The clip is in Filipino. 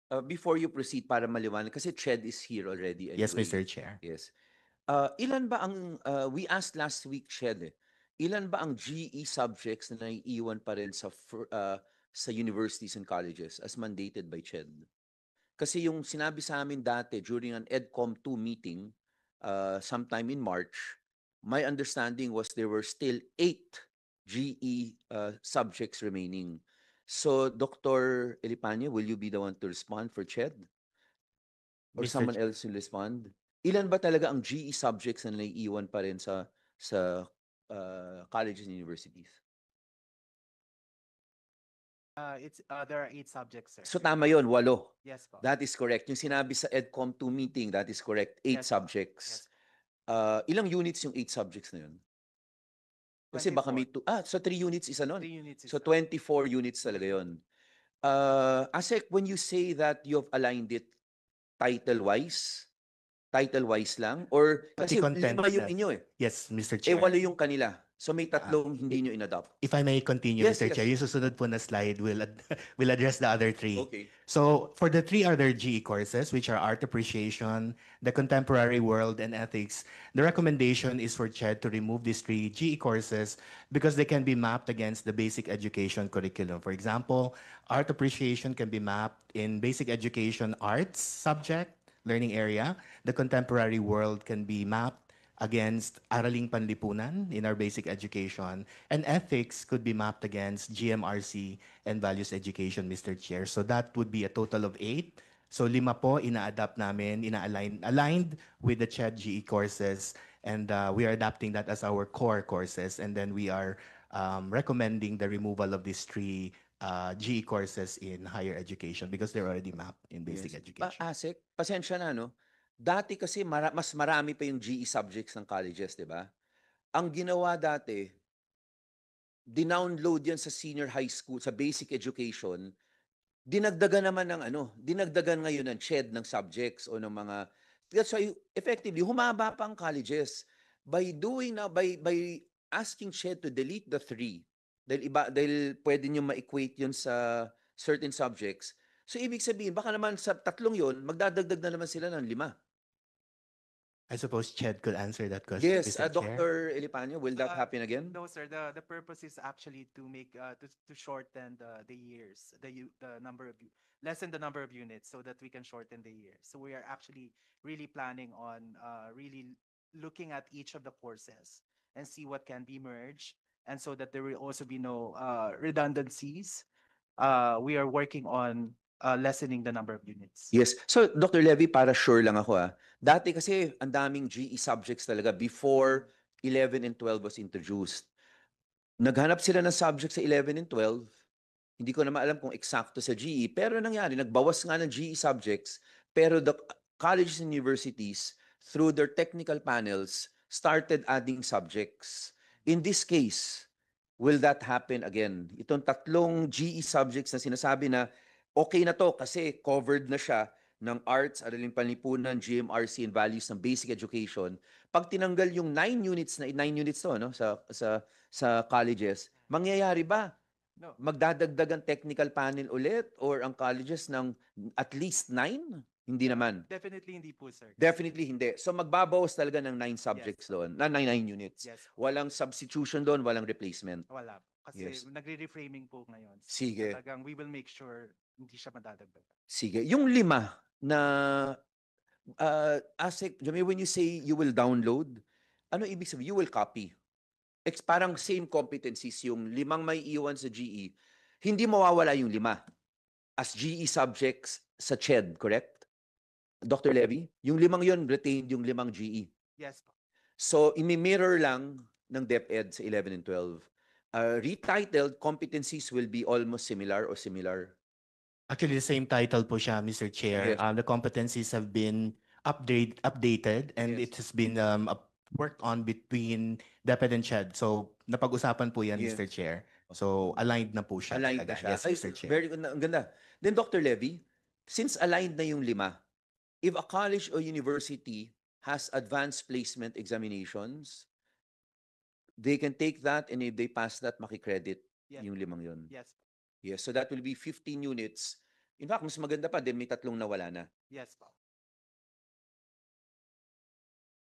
Before you proceed, para maliwanag, kasi Ched is here already Yes, anyway. Mr. Chair. Yes. Ilan ba ang, we asked last week, Ched, ilan ba ang GE subjects na naiiwan pa rin sa universities and colleges as mandated by Ched? Kasi yung sinabi sa amin dati during an EDCOM 2 meeting, sometime in March, my understanding was there were still 8 GE subjects remaining. So, Dr. Elipanya, will you be the one to respond for Ched? Or Mr. someone else will respond? Ilan ba talaga ang GE subjects na naiiwan pa rin sa colleges and universities? There are 8 subjects, sir. So tama yun, 8. Yes po. That is correct. Yung sinabi sa EDCOM 2 meeting, that is correct. 8 Yes po. subjects. Yes. Ilang units yung 8 subjects na yun? Kasi baka may 24. so 3 units isa nun. 3 units is So 24 units talaga yun. Asek, when you say that you have aligned it title-wise lang? Or Pati kasi content 5 yung set. inyo Yes, Mr. Eh, Chair. 8 yung kanila. So may 3 hindi nyo inadopt. If I may continue, Yes, Mr. yes. Chair, yung susunod po na slide will address the other 3. Okay. So for the 3 other GE courses, which are Art Appreciation, the Contemporary World, and Ethics, the recommendation is for CHED to remove these 3 GE courses because they can be mapped against the basic education curriculum. For example, Art Appreciation can be mapped in basic education arts subject, learning area. The Contemporary World can be mapped against Araling Panlipunan in our basic education, and ethics could be mapped against GMRC and values education, Mr. Chair. So that would be a total of 8. So 5 po ina-adapt namin, aligned with the CHED GE courses, and we are adapting that as our core courses, and then we are recommending the removal of these 3 GE courses in higher education because they're already mapped in basic education. Asek, pasensya na, no? Dati kasi mas marami pa yung GE subjects ng colleges, di ba? Ang ginawa dati, dinownload yan sa senior high school, sa basic education, dinagdagan naman ng dinagdagan ngayon ng CHED ng subjects o ng mga, that's why effectively, humaba pa ang colleges by asking CHED to delete the 3, dahil pwede nyo ma-equate yun sa certain subjects. So, ibig sabihin, baka naman sa 3 yun, magdadagdag na naman sila ng 5. I suppose Ched could answer that question, Yes, Mr. Chair. Dr. Elipanya, will that happen again? No, sir. The purpose is actually to make to shorten the years, the number of lessen the number of units so that we can shorten the years. So we are actually really planning on really looking at each of the courses and see what can be merged, and so that there will also be no redundancies. We are working on lessening the number of units. Yes. So, Dr. Levy, para sure lang ako. Dati kasi ang daming GE subjects talaga before 11 and 12 was introduced. Naghanap sila ng subject sa 11 and 12. Hindi ko naman alam kung eksakto sa GE, pero nangyari, nagbawas nga ng GE subjects, pero the colleges and universities, through their technical panels, started adding subjects. In this case, will that happen again? Itong 3 GE subjects na sinasabi na okay na to kasi covered na siya ng arts, araling panlipunan, GMRC, and values ng basic education. Pag tinanggal yung 9 units to, no, sa colleges, mangyayari ba? No. Magdadagdag ang technical panel ulit or ang colleges ng at least 9? Hindi naman. Definitely hindi po, sir. Definitely hindi. So magbabawas talaga ng 9 subjects doon, na 9 units. Yes. Walang substitution doon, walang replacement. Wala. Kasi Yes. nagre-reframing po ngayon. So Sige. talagang we will make sure hindi siya madadagdag. Sige. Yung 5 na Asik, Jamie, when you say you will download, ano ibig sabihin? You will copy. Parang same competencies yung 5 may iwan sa GE. Hindi mawawala yung 5 as GE subjects sa CHED, correct? Dr. Levy? Yung 5 yun, retained yung 5 GE. Yes po. So, imi-mirror lang ng DepEd sa 11 and 12. Retitled, competencies will be almost similar or similar. Actually, the same title po siya, Mr. Chair. Yes. The competencies have been updated and Yes. it has been worked on between DepEd and CHED. So, napag-usapan po yan, Yes. Mr. Chair. So, aligned na po siya. Aligned talaga. na siya. Yes, Ay, Mr. Chair. very good. Ang ganda. Then, Dr. Levy, since aligned na yung 5, if a college or university has advanced placement examinations, they can take that and if they pass that, makikredit Yes. yung 5 yun. Yes. Yes, so that will be 15 units In fact, mas maganda pa din may tatlong nawala na. Yes po.